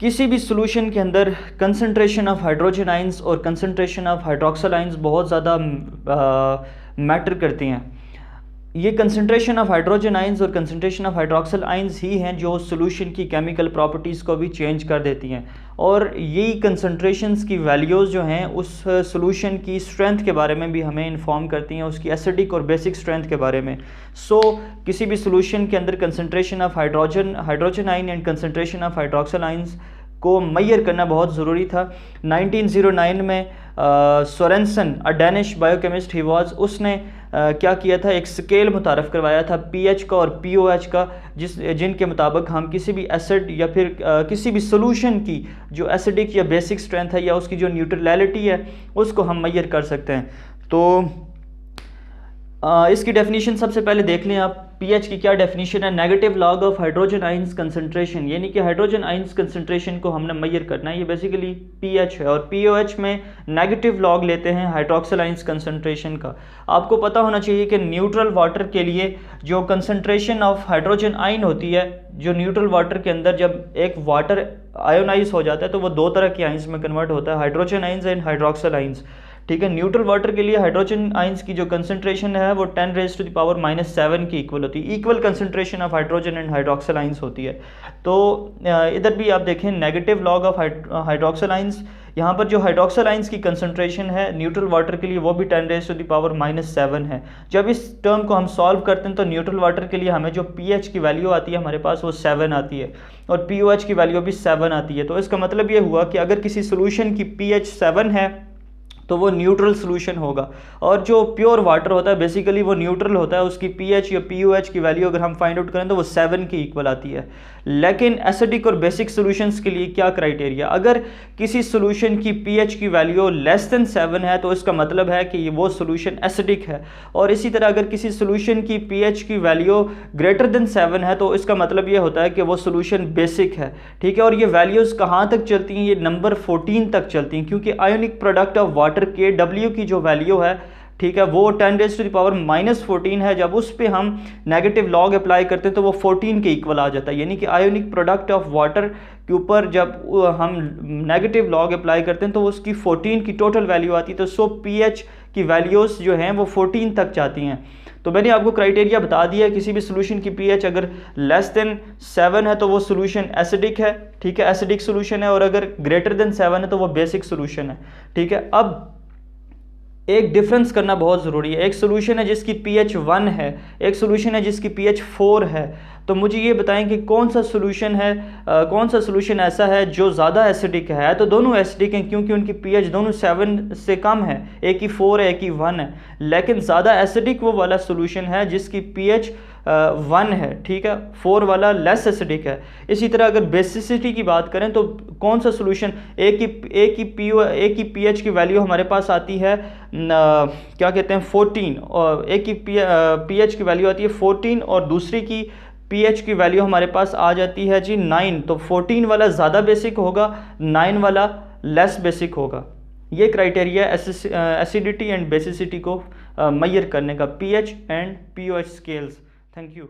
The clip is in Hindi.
किसी भी सॉल्यूशन के अंदर कंसंट्रेशन ऑफ हाइड्रोजन आइंस और कंसंट्रेशन ऑफ हाइड्रोक्सिल आइंस बहुत ज़्यादा मैटर करती हैं। ये कंसंट्रेशन ऑफ हाइड्रोजन आइंस और कंसंट्रेशन ऑफ हाइड्रोक्सिल आइंस ही हैं जो सॉल्यूशन की केमिकल प्रॉपर्टीज़ को भी चेंज कर देती हैं, और यही कंसंट्रेशंस की वैल्यूज़ जो हैं उस सॉल्यूशन की स्ट्रेंथ के बारे में भी हमें इन्फॉर्म करती हैं, उसकी एसिडिक और बेसिक स्ट्रेंथ के बारे में। किसी भी सॉल्यूशन के अंदर कंसंट्रेशन ऑफ हाइड्रोजन आइन and concentration of hydroxyl ions को मैयर करना बहुत ज़रूरी था। 1909 में Sorensen, a Danish biochemist he was, उसने क्या किया था, एक स्केल मुतारफ़ करवाया था पीएच का और पीओएच का, जिनके मुताबिक हम किसी भी एसिड या फिर किसी भी सॉल्यूशन की जो एसिडिक या बेसिक स्ट्रेंथ है या उसकी जो न्यूट्रलिटी है उसको हम मैयर कर सकते हैं। तो इसकी डेफिनेशन सबसे पहले देख लें आप। पीएच की क्या डेफिनेशन है? Negative log of hydrogen ions concentration, यानी कि हाइड्रोजन आइंस कंसंट्रेशन को हमने मैयर करना है, ये बेसिकली पीएच है। और पीओएच में नेगेटिव लॉग लेते हैं हाइड्रोक्सिल आइंस कंसंट्रेशन का। आपको पता होना चाहिए कि न्यूट्रल वाटर के लिए जो कंसंट्रेशन ऑफ हाइड्रोजन आइन होती है, जो न्यूट्रल वाटर के अंदर जब एक वाटर आयोनाइज हो जाता है तो वो दो तरह के आइंस में कन्वर्ट होता है, hydrogen ions and hydroxyl ions. ठीक है, न्यूट्रल वाटर के लिए हाइड्रोजन आइंस की जो कंसंट्रेशन है वो 10⁻⁻⁷ की इक्वल होती है। Equal concentration of hydrogen and hydroxyl ions होती है। तो इधर भी आप देखें negative log of hydroxyl ions, यहाँ पर जो हाइड्रोक्सिल आइंस की कंसंट्रेशन है न्यूट्रल वाटर के लिए वो भी 10⁻⁻⁷ है। जब इस टर्म को हम सॉल्व करते हैं तो न्यूट्रल वाटर के लिए हमें जो पीएच की वैल्यू आती है हमारे पास वो 7 आती है और पीओएच की वैल्यू भी 7 आती है। तो इसका मतलब ये हुआ कि अगर किसी सोल्यूशन की पीएच 7 है तो वो न्यूट्रल सोल्यूशन होगा, और जो प्योर वाटर होता है बेसिकली वो न्यूट्रल होता है, उसकी पीएच या पीओएच की वैल्यू अगर हम फाइंड आउट करें तो वो 7 की इक्वल आती है। लेकिन एसिडिक और बेसिक सॉल्यूशंस के लिए क्या क्राइटेरिया? अगर किसी सॉल्यूशन की पीएच की वैल्यू लेस देन 7 है तो इसका मतलब है कि वो सॉल्यूशन एसिडिक है, और इसी तरह अगर किसी सॉल्यूशन की पीएच की वैल्यू ग्रेटर देन 7 है तो इसका मतलब ये होता है कि वो सॉल्यूशन बेसिक है। ठीक है, और ये वैल्यूज़ कहाँ तक चलती हैं? ये नंबर 14 तक चलती हैं, क्योंकि आयोनिक प्रोडक्ट ऑफ वाटर के डब्ल्यू की जो वैल्यू है, ठीक है, वो 10⁻⁻14 है। जब उस पे हम नेगेटिव लॉग अप्लाई करते हैं तो वो 14 के इक्वल आ जाता है, यानी कि आयोनिक प्रोडक्ट ऑफ वाटर के ऊपर जब हम नेगेटिव लॉग अप्लाई करते हैं तो उसकी 14 की टोटल वैल्यू आती है। तो सो पीएच की वैल्यूज़ जो हैं वो 14 तक जाती हैं। तो मैंने आपको क्राइटेरिया बता दिया है, किसी भी सोल्यूशन की पीएच अगर लेस देन 7 है तो वो सोल्यूशन एसिडिक है। ठीक है, एसिडिक सोल्यूशन है, और अगर ग्रेटर देन 7 है तो वो बेसिक सोल्यूशन है। ठीक है, अब एक डिफरेंस करना बहुत ज़रूरी है। एक सोल्यूशन है जिसकी पीएच 1 है, एक सोल्यूशन है जिसकी पीएच 4 है। तो मुझे ये बताएं कि कौन सा सोल्यूशन है, कौन सा सोल्यूशन ऐसा है जो ज़्यादा एसिडिक है? तो दोनों एसिडिक हैं क्योंकि उनकी पीएच दोनों 7 से कम है, एक ही 4 है एक ही 1 है। लेकिन ज़्यादा एसिडिक वो वाला सोल्यूशन है जिसकी पीएच 1 है। ठीक है, 4 वाला लेस एसिडिक है। इसी तरह अगर बेसिसिटी की बात करें तो कौन सा सोल्यूशन, एक ही पीएच की वैल्यू हमारे पास आती है क्या कहते हैं 14, और एक ही पीएच की वैल्यू आती है 14 और दूसरी की पीएच की वैल्यू हमारे पास आ जाती है जी 9। तो 14 वाला ज़्यादा बेसिक होगा, 9 वाला लेस बेसिक होगा। ये क्राइटेरिया एसिडिटी एंड बेसिसिटी को मैयर करने का, pH and pOH scales. Thank you.